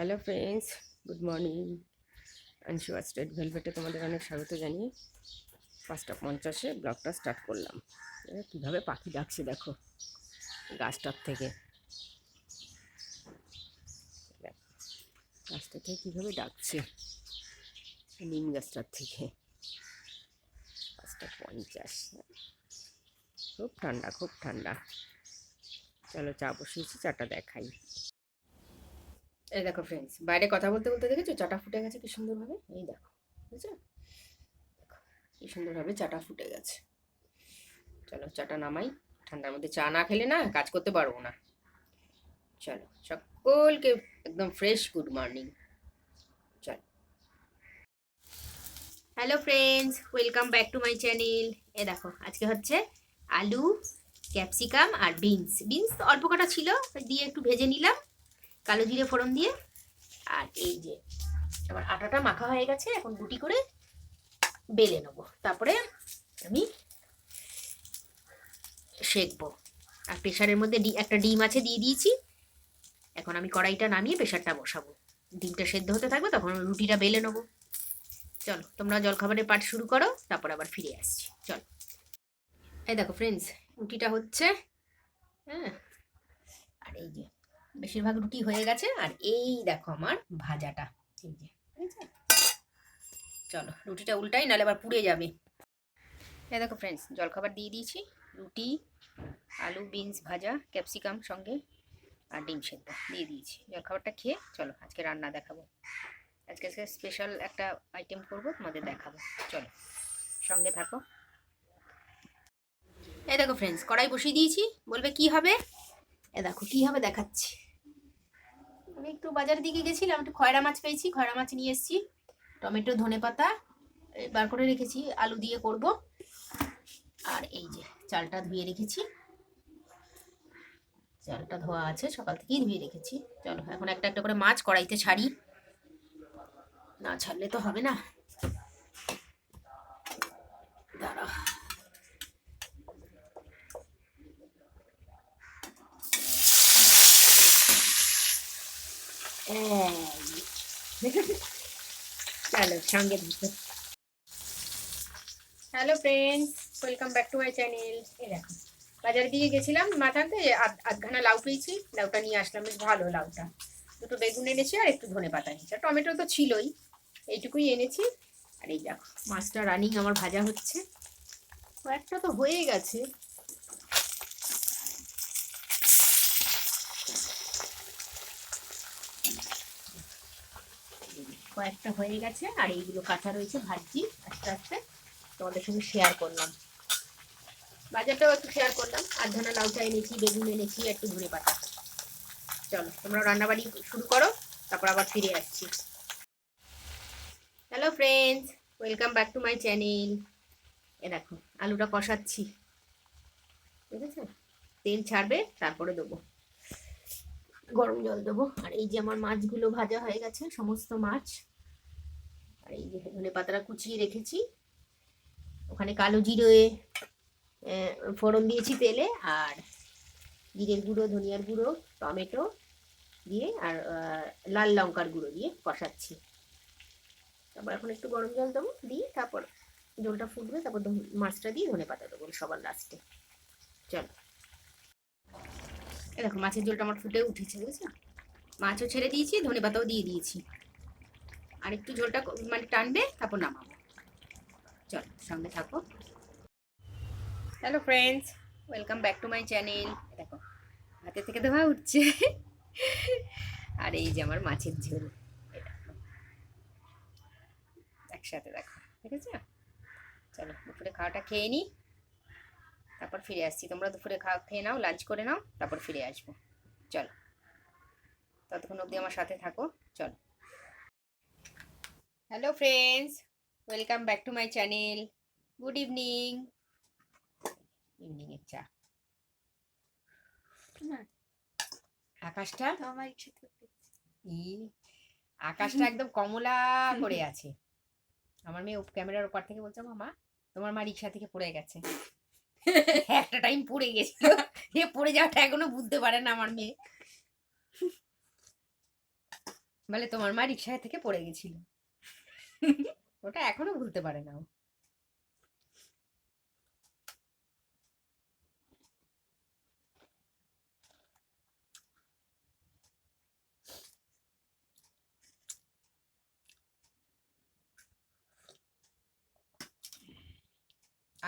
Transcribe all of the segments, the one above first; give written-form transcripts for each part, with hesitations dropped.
Hello friends, good morning. আনশিওয়া স্টেট ভেলভেটে তোমাদের অনেক স্বাগত জানিয়ে 5:50 ব্লগটা স্টার্ট করলাম। কীভাবে পাখি ডাকছে দেখো গাছটার থেকে, গাছটা থেকে কীভাবে ডাকছে, নিম গাছটার থেকে। 5:50, খুব ঠান্ডা খুব ঠান্ডা। চলো চা বসিয়েছি, চাটা দেখাই। এই দেখো ফ্রেন্ডস, বাইরে কথা বলতে বলতে দেখেছো চাটা ফুটে গেছে কি সুন্দরভাবে। এই দেখো, বুঝছো কি সুন্দরভাবে চাটা ফুটে গেছে। চলো চাটা নামাই, ঠান্ডার মধ্যে চা না খেলে না কাজ করতে পারবো না। চলো সকলকে একদম ফ্রেশ গুড মর্নিং। চলো, hello friends, welcome back to my channel. এ দেখো আজকে হচ্ছে আলু, ক্যাপসিকাম আর বিনস। বিনস অল্প কটা ছিল, দিয়ে একটু ভেজে নিলাম কালো জিরে ফোড়ন দিয়ে। আর এই যে আমার আটাটা মাখা হয়ে গেছে, এখন গুটি করে বেলে নেবো, তারপরে আমি সেঁকবো। আর প্রেশারের মধ্যে একটা ডিম আছে, দিয়ে দিয়েছি। এখন আমি কড়াইটা নামিয়ে প্রেশারটা বসাবো, ডিমটা সেদ্ধ হতে থাকবে, তখন রুটিটা বেলে নেবো। চলো তোমরা জলখাবারের পাঠ শুরু করো, তারপর আবার ফিরে আসছি। চলো, এই দেখো ফ্রেন্ডস, রুটিটা হচ্ছে। হ্যাঁ, আর এই যে বেশিরভাগ রুটি হয়ে গেছে, আর এই দেখো আমার ভাজাটা, এই যে ঠিক আছে। চলো রুটিটা উল্টাই, নাহলে আবার পুড়ে যাবে। এই দেখো ফ্রেন্ডস, জলখাবার দিয়ে দিয়েছি, রুটি, আলু বিনস ভাজা, ক্যাপসিকাম সঙ্গে আর ডিম সেদ্ধ দিয়ে দিয়েছি। জলখাবারটা খেয়ে চলো আজকে রান্না দেখাবো। আজকে স্পেশাল একটা আইটেম করব, তোমাদের দেখাবো। চলো সঙ্গে থাকো। এই দেখো ফ্রেন্ডস, কড়াই বসিয়ে দিয়েছি। বলবে কি হবে, এ দেখো কি হবে দেখাচ্ছি। আমি একটু বাজারের দিকে গেছিলাম, একটু খয়রা মাছ পেয়েছি, খয়রা মাছ নিয়ে এসেছি। টমেটো, ধনেপাতা বার করে রেখেছি, আলু দিয়ে করব। আর এই যে চালটা ধুয়ে রেখেছি, চালটা ধোয়া আছে, সকাল থেকেই ধুয়ে রেখেছি। চলো এখন একটা একটা করে মাছ কড়াইতে ছাড়ি, না ছাড়লে তো হবে না। দাঁড়া, চলো সঙ্গে থাকো। Hello friends, welcome back to my channel. এই দেখো বাজারের দিকে গেছিলাম মাছ আনতে, আধখানা লাউ পেয়েছি, লাউটা নিয়ে আসলাম, বেশ ভালো লাউটা। দুটো বেগুন এনেছি আর একটু ধনেপাতা এনেছি, আর টমেটো তো ছিলই, এইটুকুই এনেছি। আর এই দেখো মাছটা রানিং আমার ভাজা হচ্ছে, কয়েকটা তো হয়ে গেছে। কয়েকটা হয়ে গেছে, আর এইগুলো কাঁচা রয়েছে, ভাজছি আস্তে আস্তে, তোমাদের সঙ্গে শেয়ার করলাম। বাজারটাও একটু শেয়ার করলাম, আধখানা লাউটা এনেছি, বেগুন এনেছি, একটু ধনেপাতা। চলো তোমরা রান্নাবাড়ি শুরু করো, তারপর আবার ফিরে আসছি। Hello friends, welcome back to my channel. এ দেখো আলুটা কষাচ্ছি, ঠিক আছে। তেল ছাড়বে, তারপরে দেবো গরম জল দেবো। আর এই যে আমার মাছগুলো ভাজা হয়ে গেছে, সমস্ত মাছ। আর এই যে ধনে পাতাটা কুচিয়ে রেখেছি, ওখানে কালো জিরে ফোড়ন দিয়েছি তেলে, আর জিরের গুঁড়ো, ধনিয়ার গুঁড়ো, টমেটো দিয়ে, আর লাল লঙ্কার গুঁড়ো দিয়ে কষাচ্ছি। তারপর এখন একটু গরম জল দেবো, দিয়ে তারপর জলটা ফুটবে, তারপর মাছটা দিয়ে ধনে পাতা দেবো সবার লাস্টে। চলো, এই দেখো মাছের ঝোলটা আমার ফুটে উঠেছে, বুঝেছো। মাছও ছেড়ে দিয়েছি, ধনে পাতাও দিয়ে দিয়েছি, আর একটু ঝোলটা মানে টানবে, তারপর নামাবো। চলো সঙ্গে থাকো। Hello friends, welcome back to my channel. দেখো হাতে থেকে ধোয়া উঠছে, আর এই যে আমার মাছের ঝোল, একসাথে দেখো, ঠিক আছে। চলো দুপুরে খাওয়াটা খেয়ে নিই, তারপর ফিরে আসছি। তোমরা দুপুরে খেয়ে নাও, লাঞ্চ করে নাও, তারপর ফিরে আসবো। চলো ততক্ষণ অবধি আমার সাথে থাকো। চলো, hello friends, welcome back to my channel. Good evening. Evening এর চা। আকাশটা আকাশটা একদম কমলা করে আছে। আমার মেয়ে ক্যামেরার ওপার থেকে বলছে, মামা তোমার মা রিক্সা থেকে পড়ে গেছে। একটা টাইম পড়ে গেছিল, এ পড়ে যাওয়াটা এখনো বুঝতে পারে না আমার মেয়ে। বলে তোমার মা রিক্সায় থেকে পড়ে গেছিল। ওটা এখনো ভুলতে পারে না ও।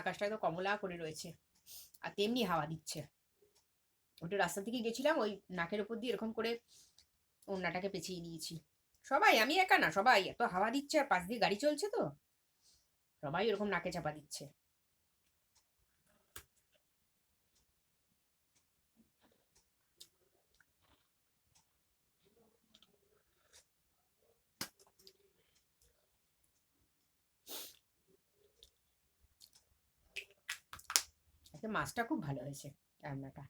আকাশটা তো কমলা করে রয়েছে আর তেমনি হাওয়া দিচ্ছে। ওটা রাস্তা থেকে গেছিলাম, ওই নাকের উপর দিয়ে এরকম করে ওড়নাটাকে পেঁচিয়ে নিয়েছি। সবাই, আমি একা না, সবাই এত হাওয়া দিচ্ছে আর পাশ দিয়ে গাড়ি চলছে তো সবাই এরকম নাকে চাপা দিচ্ছে। মাছটা খুব ভালো হয়েছে রান্নাটা।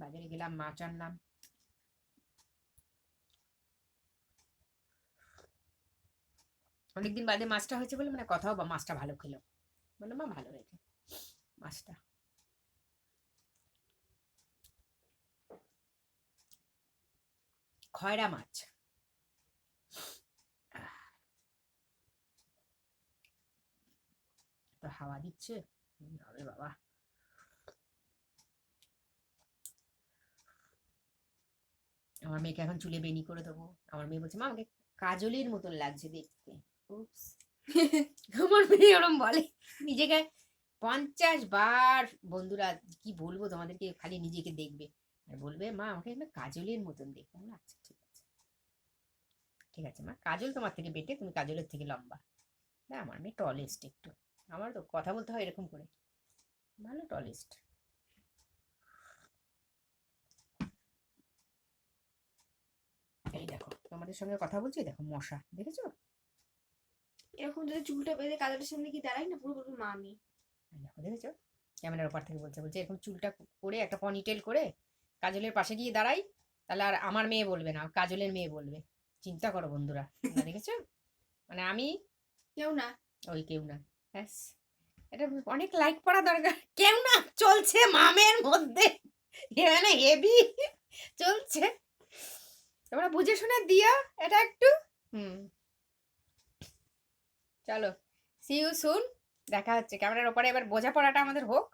বাজারে গেলাম, মাছ আনলাম। অনেকদিন বাদে মাছটা হয়েছে বলে মানে কথাও, বা মাছটা ভালো খেলো, বলে মা ভালো হয়েছে মাছটা। খয়রা মাছ। তো হাওয়া দিচ্ছে হবে বাবা। আমার মেয়েকে এখন চুলে বেনি করে দেবো। আমার মেয়ে বলছে মা আমাকে কাজলের মতন লাগছে দেখতে। আমার মেয়ে ওরম বলে নিজেকে 50 বার। বন্ধুরা কি বলবো তোমাদেরকে, খালি নিজেকে দেখবে আর বলবে মা আমাকে কাজলের মতন দেখবে। আচ্ছা ঠিক আছে, ঠিক আছে মা, কাজল তোমার থেকে বেটে, তুমি কাজলের থেকে লম্বা। না আমার মেয়ে টলেস্ট একটু, আমার তো কথা বলতে হয় এরকম করে, ভালো টলেস্ট। এই দেখো তোমাদের সঙ্গে কথা বলছি, দেখো মশা দেখেছো? এরকম যদি চুলটা বেঁধে কাজলের সামনে কি দাঁড়াই না, পুরো বলবো মা আমি। দেখো দেখেছো, ক্যামেরার ওপর থেকে বলছে, বলছে এরকম চুলটা করে একটা পনিটেল করে কাজলের পাশে গিয়ে দাঁড়াই, তাহলে আর আমার মেয়ে বলবে না, কাজলের মেয়ে বলবে। চিন্তা করো বন্ধুরা, দেখেছো? মানে আমি কেউ না, ওই কেউ না। ব্যাস, এটা অনেক লাইক পড়া দরকার। কেউ না চলছে মামের মধ্যে, মানে হেভি চলছে, তোমরা বুঝে শুনে দিও এটা একটু। চলো, সি ইউ সুন, দেখা হচ্ছে ক্যামেরার ওপরে। এবার বোঝাপড়াটা আমাদের হোক,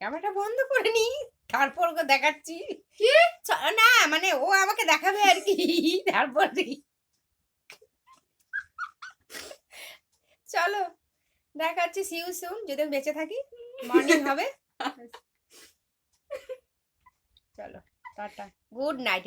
ক্যামেরাটা বন্ধ করে নি, তারপর ওকে দেখাচ্ছি। না মানে ও আমাকে দেখাবে আর কি, তারপর চলো দেখাচ্ছি, সি ইউ সুন, যদি আমি বেঁচে থাকি, মর্নিং হবে। চলো টাটা, গুড নাইট।